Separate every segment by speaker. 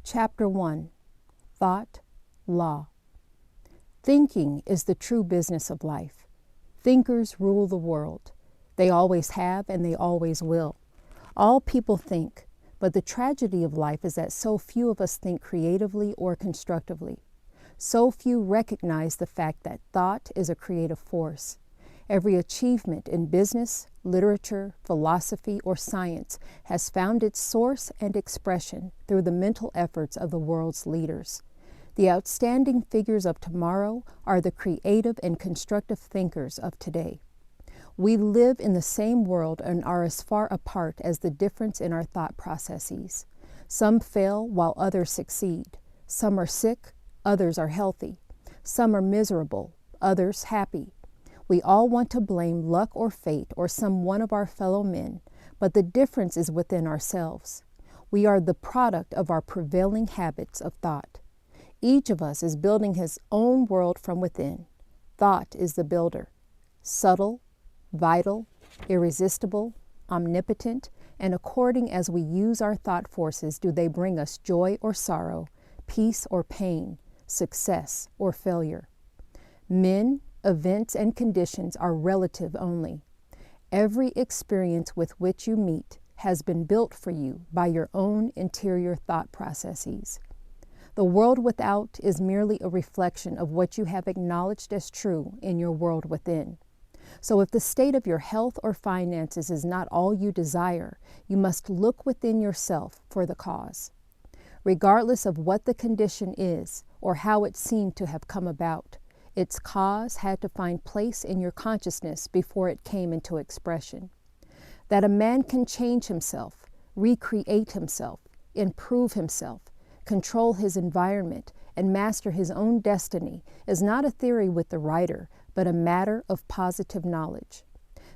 Speaker 1: Chapter 1. Thought, Law. Thinking is the true business of life. Thinkers rule the world. They always have and they always will. All people think, but the tragedy of life is that so few of us think creatively or constructively. So few recognize the fact that thought is a creative force. Every achievement in business, literature, philosophy, or science has found its source and expression through the mental efforts of the world's leaders. The outstanding figures of tomorrow are the creative and constructive thinkers of today. We live in the same world and are as far apart as the difference in our thought processes. Some fail while others succeed. Some are sick, others are healthy. Some are miserable, others happy. We all want to blame luck or fate or some one of our fellow men, but the difference is within ourselves. We are the product of our prevailing habits of thought. Each of us is building his own world from within. Thought is the builder. Subtle, vital, irresistible, omnipotent, and according as we use our thought forces do they bring us joy or sorrow, peace or pain, success or failure. Men, events, and conditions are relative only. Every experience with which you meet has been built for you by your own interior thought processes. The world without is merely a reflection of what you have acknowledged as true in your world within. So if the state of your health or finances is not all you desire, you must look within yourself for the cause. Regardless of what the condition is or how it seemed to have come about, its cause had to find place in your consciousness before it came into expression. That a man can change himself, recreate himself, improve himself, control his environment, and master his own destiny is not a theory with the writer, but a matter of positive knowledge.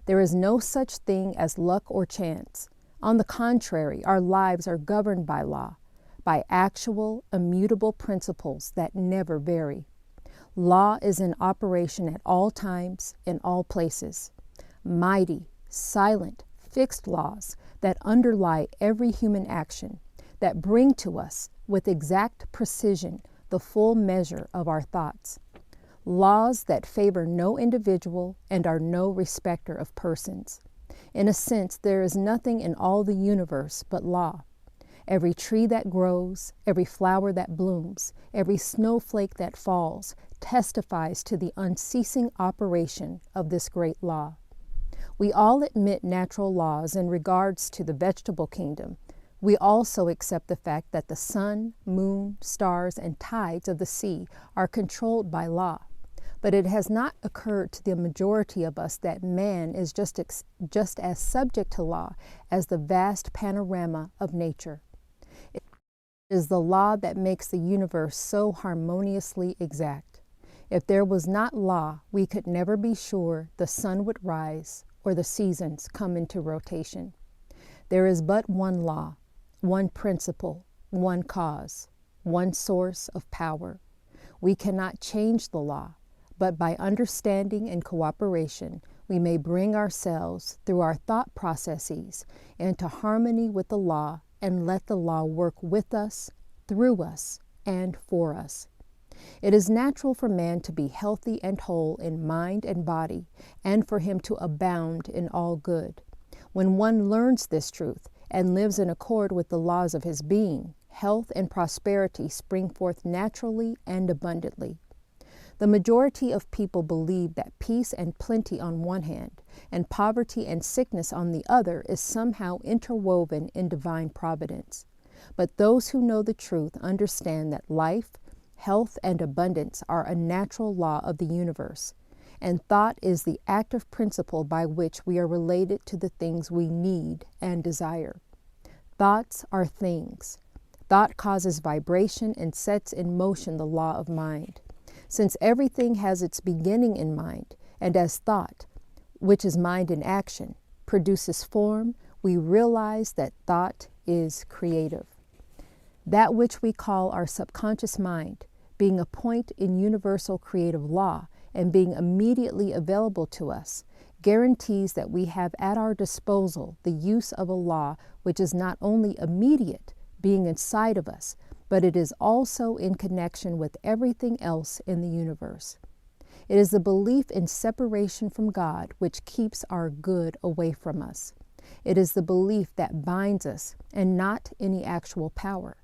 Speaker 1: There is no such thing as luck or chance. On the contrary, our lives are governed by law, by actual, immutable principles that never vary. Law is in operation at all times, in all places. Mighty, silent, fixed laws that underlie every human action, that bring to us, with exact precision, the full measure of our thoughts. Laws that favor no individual and are no respecter of persons. In a sense, there is nothing in all the universe but law. Every tree that grows, every flower that blooms, every snowflake that falls, testifies to the unceasing operation of this great law. We all admit natural laws in regards to the vegetable kingdom. We also accept the fact that the sun, moon, stars, and tides of the sea are controlled by law. But it has not occurred to the majority of us that man is just as subject to law as the vast panorama of nature. It is the law that makes the universe so harmoniously exact. If there was not law, we could never be sure the sun would rise or the seasons come into rotation. There is but one law, one principle, one cause, one source of power. We cannot change the law, but by understanding and cooperation, we may bring ourselves, through our thought processes, into harmony with the law and let the law work with us, through us, and for us. It is natural for man to be healthy and whole in mind and body, and for him to abound in all good. When one learns this truth and lives in accord with the laws of his being, health and prosperity spring forth naturally and abundantly. The majority of people believe that peace and plenty on one hand, and poverty and sickness on the other is somehow interwoven in divine providence. But those who know the truth understand that life, health, and abundance are a natural law of the universe, and thought is the active principle by which we are related to the things we need and desire. Thoughts are things. Thought causes vibration and sets in motion the law of mind. Since everything has its beginning in mind, and as thought, which is mind in action, produces form, we realize that thought is creative. That which we call our subconscious mind, being a point in universal creative law and being immediately available to us, guarantees that we have at our disposal the use of a law which is not only immediate, being inside of us, but it is also in connection with everything else in the universe. It is the belief in separation from God which keeps our good away from us. It is the belief that binds us and not any actual power.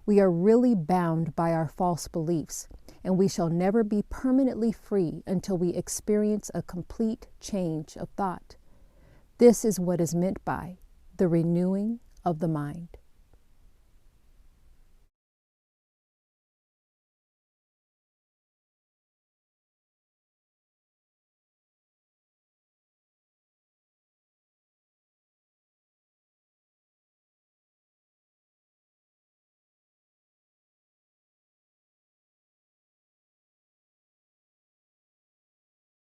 Speaker 1: We are really bound by our false beliefs, and we shall never be permanently free until we experience a complete change of thought. This is what is meant by the renewing of the mind.